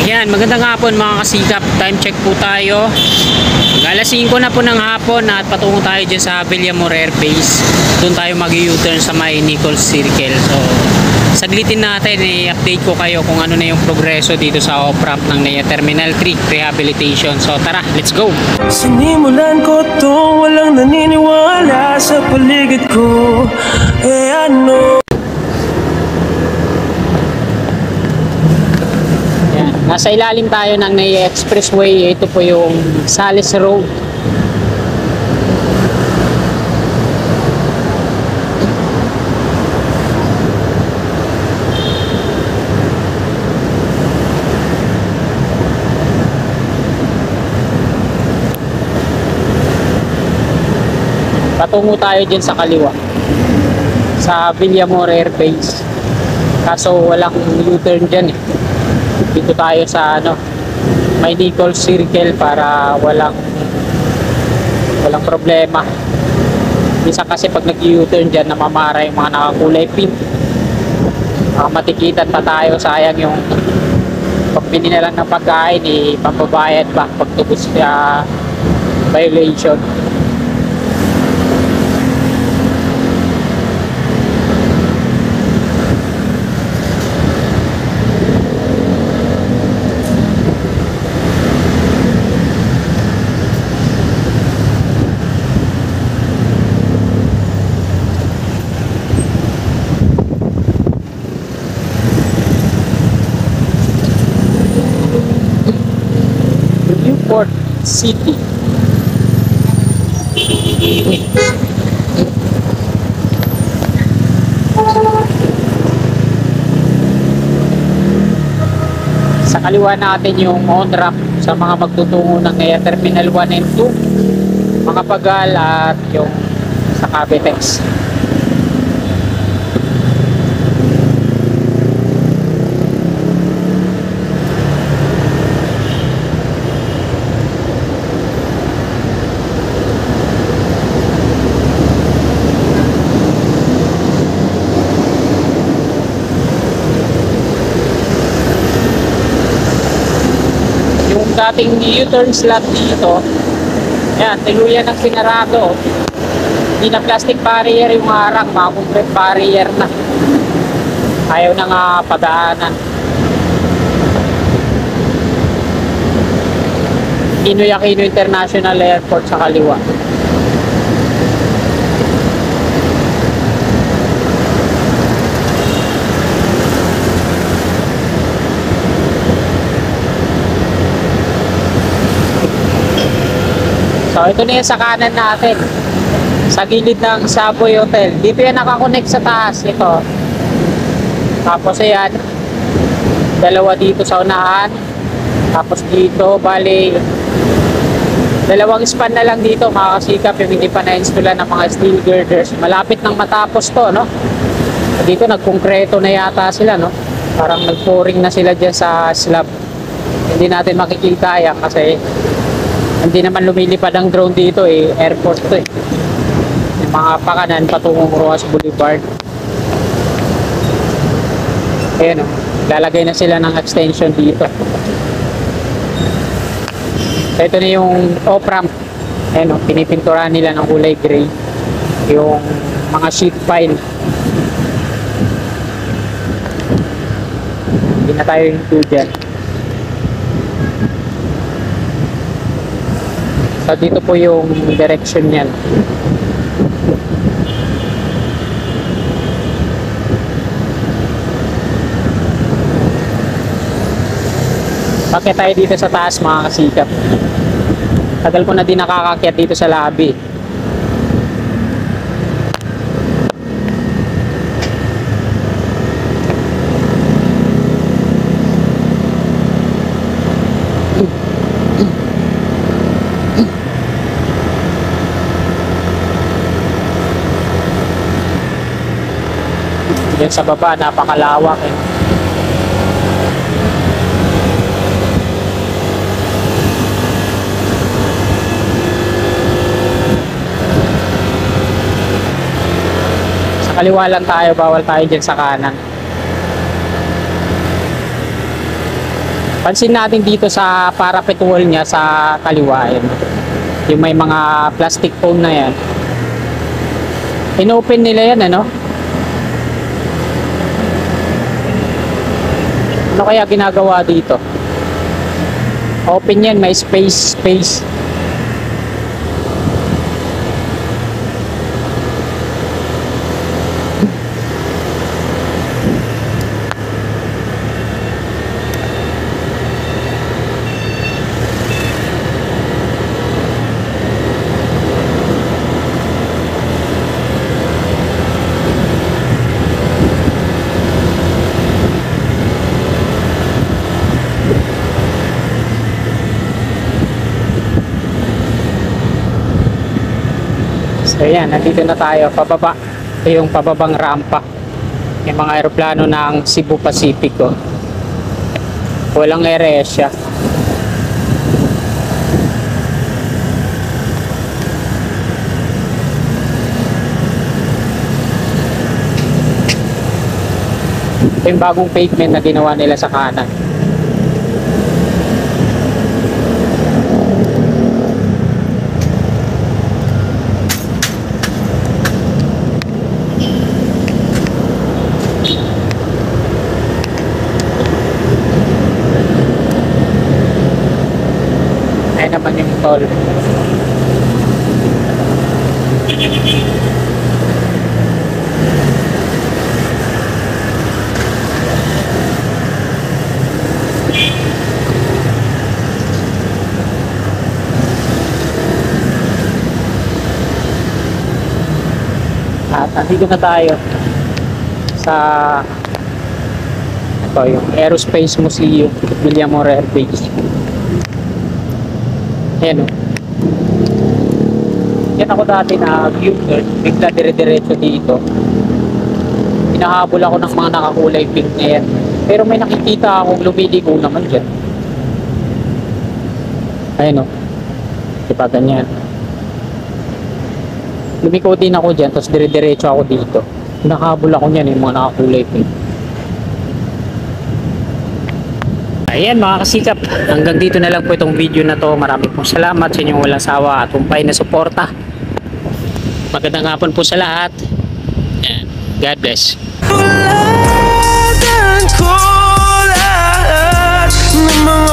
Yan, magandang hapon mga kasikap. Time check po tayo. Alas 5 na po ng hapon at patungo tayo dyan sa Villamor Air Base. Doon tayo mag-U-turn sa may Nichols Circle. So, saglitin natin, i-update ko kayo kung ano na yung progreso dito sa off-ramp ng NAIA Terminal 3 Rehabilitation. So, tara, let's go! Sinimulan ko to, walang naniniwala sa paligid ko. Ano? Nasa ilalim tayo ng NAIA Expressway. Ito po yung Sales Road. Patungo tayo dyan sa kaliwa, sa Villamor Air Base. Kaso walang U-turn dyan eh. Dito tayo sa may Nichols Circle para walang problema. Isa kasi pag nag-U-turn dyan, namamara yung mga nakakulay pink. Matikitan pa tayo, sayang yung pagbili na lang ng pagkain, pampabayad pa pagtubos sa violation. Newport City. Sa kaliwa natin yung on-ramp sa mga magtutungo ng NAIA Terminal 1 and 2, mga Pagal at yung sa Cavitex. Dating U-turn slot dito, yan, tuluyan ng sinarado. Hindi na plastic barrier yung harang, mga concrete barrier na. Ayaw na nga padaanan. Ninoy Aquino International Airport sa kaliwa. So, ito na yung sa kanan natin. Sa gilid ng Savoy Hotel. Dito yan nakakonect sa taas. Ito. Tapos ayan. Dalawa dito sa unahan. Tapos dito, bali, dalawang span na lang dito, mga kasikap, yung hindi pa na-installan ng mga steel girders. Malapit nang matapos to, no? Dito, nagkongkreto na yata sila, no? Parang nag-pouring na sila dyan sa slab. Hindi natin makikita yan kasi hindi naman lumilipad ang drone dito airport to yung mga pakanan patungong Rojas Boulevard. Ayan lalagay na sila ng extension dito. So ito na yung off-ramp. Ayan pinipinturahan nila ng kulay gray yung mga sheet pile. Hindi na tayo yung dyan. So dito po yung direction niyan. Bakit tayo dito sa taas, mga kasikap? Tagal ko na din nakakakyat dito sa lobby. Yan sa baba, napakalawak Sa kaliwa lang tayo, bawal tayo dyan sa kanan. Pansin natin dito sa parapet wall niya sa kaliwa. Yun. Yung may mga plastic foam na yan. Inopen nila yan, ano? Ano kaya ginagawa dito? Open yan, may space. So yan, nandito na tayo, pababa. Ito yung pababang rampa. Yung mga aeroplano ng Cebu Pacifico. Walang AirAsia. Ito yung bagong pavement na ginawa nila sa kanan. Naman yung toll. At nandito na tayo sa ito yung Aerospace Museum, William Moore Air Base. Ayan o. Yan ako dati na view doon. Bigla dire-diretso dito. Hinahabol ako ng mga nakakulay pink na yan. Pero may nakikita akong lumiligo naman dyan. Ayan o. Diba ganyan. Lumiko din ako dyan. Tapos dire-diretso ako dito. Hinahabol ako niyan yung mga nakakulay pink. Ayan mga kasikap, hanggang dito na lang po itong video na to. Maraming pong salamat sa inyong walang sawa at humpay na suporta. Magandang hapon po sa lahat. Ayan. God bless. Bulatan ko lahat ng mga